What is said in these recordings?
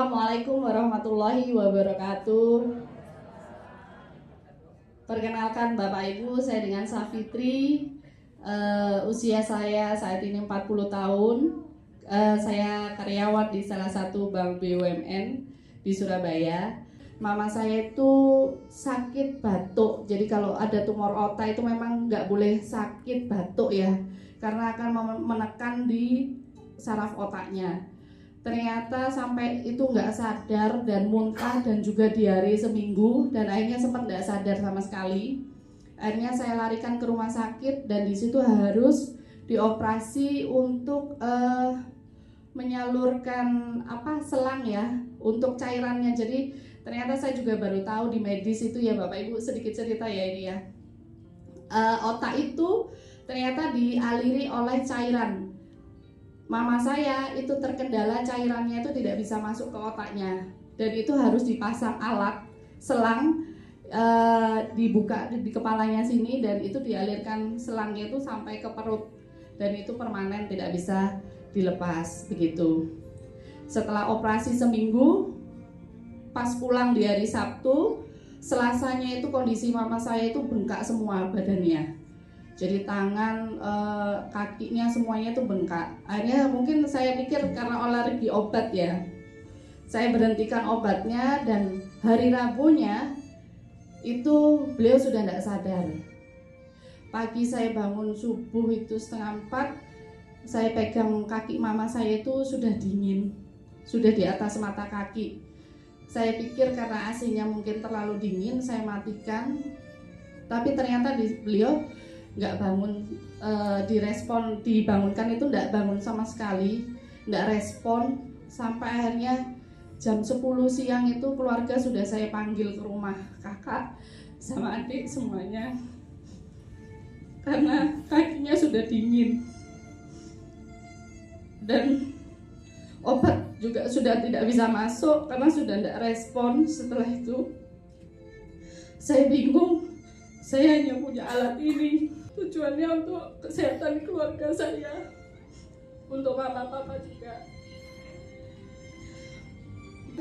Assalamualaikum warahmatullahi wabarakatuh. Perkenalkan Bapak Ibu, saya dengan Safitri. Usia saya saat ini 40 tahun. Saya karyawan di salah satu bank BUMN di Surabaya. Mama saya itu sakit batuk. Jadi kalau ada tumor otak itu memang nggak boleh sakit batuk ya, karena akan menekan di saraf otaknya. Ternyata sampai itu nggak sadar dan muntah dan juga diare seminggu, dan akhirnya sempat nggak sadar sama sekali. Akhirnya saya larikan ke rumah sakit dan di situ harus dioperasi untuk menyalurkan selang ya untuk cairannya. Jadi ternyata saya juga baru tahu di medis itu ya Bapak Ibu, sedikit cerita ya ini ya. Otak itu ternyata dialiri oleh cairan. Mama saya itu terkendala cairannya itu tidak bisa masuk ke otaknya, dan itu harus dipasang alat selang, dibuka di kepalanya sini, dan itu dialirkan selangnya itu sampai ke perut, dan itu permanen tidak bisa dilepas begitu. Setelah operasi seminggu, pas pulang di hari Sabtu, Selasanya itu kondisi mama saya itu bengkak semua badannya. Jadi tangan, kakinya semuanya itu bengkak. Akhirnya mungkin saya pikir karena alergi obat ya. Saya berhentikan obatnya, dan hari Rabunya itu beliau sudah tidak sadar. Pagi saya bangun subuh itu 3:30, saya pegang kaki mama saya itu sudah dingin, sudah di atas mata kaki. Saya pikir karena AC-nya mungkin terlalu dingin, saya matikan. Tapi ternyata beliau nggak bangun, direspon, dibangunkan itu nggak bangun sama sekali, nggak respon. Sampai akhirnya jam 10 siang itu keluarga sudah saya panggil ke rumah, kakak sama adik semuanya, karena kakinya sudah dingin dan obat juga sudah tidak bisa masuk karena sudah tidak respon. Setelah itu saya bingung, saya hanya punya alat ini, tujuannya untuk kesehatan keluarga saya, untuk mama papa juga.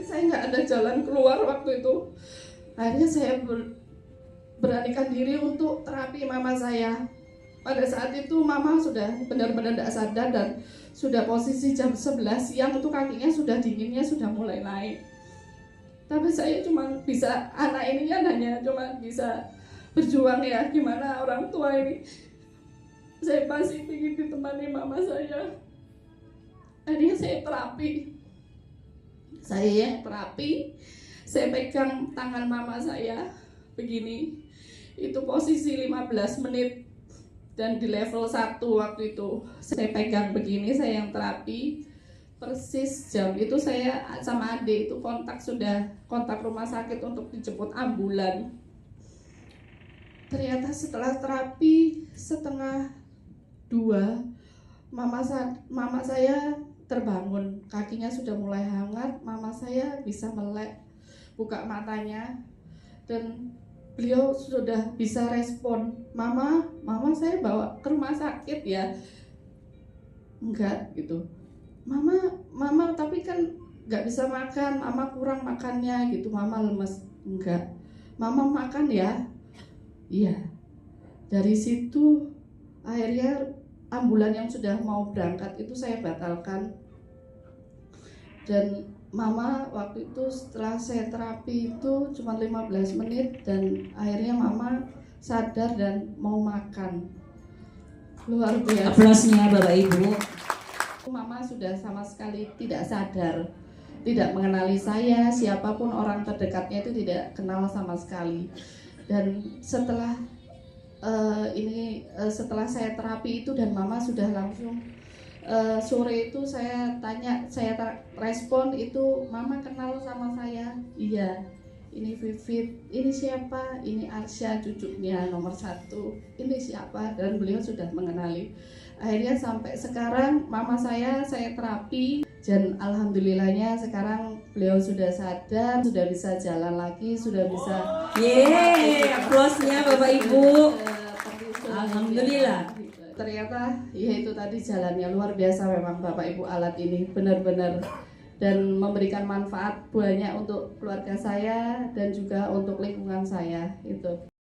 Saya nggak ada jalan keluar waktu itu. Akhirnya saya beranikan diri untuk terapi mama saya. Pada saat itu mama sudah benar-benar tidak sadar, dan sudah posisi jam 11 siang itu kakinya sudah dinginnya sudah mulai naik. Tapi saya cuma bisa, anak ini kan hanya cuma bisa berjuang ya, gimana orang tua ini. Saya masih ingin ditemani mama saya. Akhirnya saya terapi. Saya pegang tangan mama saya begini. Itu posisi 15 menit, dan di level 1 waktu itu saya pegang begini, saya yang terapi. Persis jam itu saya sama adik itu kontak rumah sakit untuk dijemput ambulan. Ternyata setelah terapi 1:30, mama saya terbangun, kakinya sudah mulai hangat, mama saya bisa melek, buka matanya, dan beliau sudah bisa respon. Mama saya bawa ke rumah sakit ya? Enggak gitu. Mama tapi kan nggak bisa makan, mama kurang makannya gitu, mama lemes. Enggak. Mama makan ya? Iya. Dari situ akhirnya ambulan yang sudah mau berangkat itu saya batalkan. Dan mama waktu itu setelah saya terapi itu cuma 15 menit, dan akhirnya mama sadar dan mau makan. Luar biasa. Aplausnya Bapak Ibu. Mama sudah sama sekali tidak sadar, tidak mengenali saya, siapapun orang terdekatnya itu tidak kenal sama sekali. Dan setelah setelah saya terapi itu, dan mama sudah langsung sore itu saya tanya, saya respon itu, mama kenal sama saya? Iya. Ini Vivit, ini siapa? Ini Arsya, cucunya nomor 1. Ini siapa? Dan beliau sudah mengenali. Akhirnya sampai sekarang mama saya terapi, dan alhamdulillahnya sekarang beliau sudah sadar, sudah bisa jalan lagi, sudah bisa. Yeay, aplausnya Bapak Ibu. Alhamdulillah. Ternyata ya itu tadi jalannya luar biasa memang Bapak Ibu, alat ini benar-benar dan memberikan manfaat banyak untuk keluarga saya dan juga untuk lingkungan saya itu.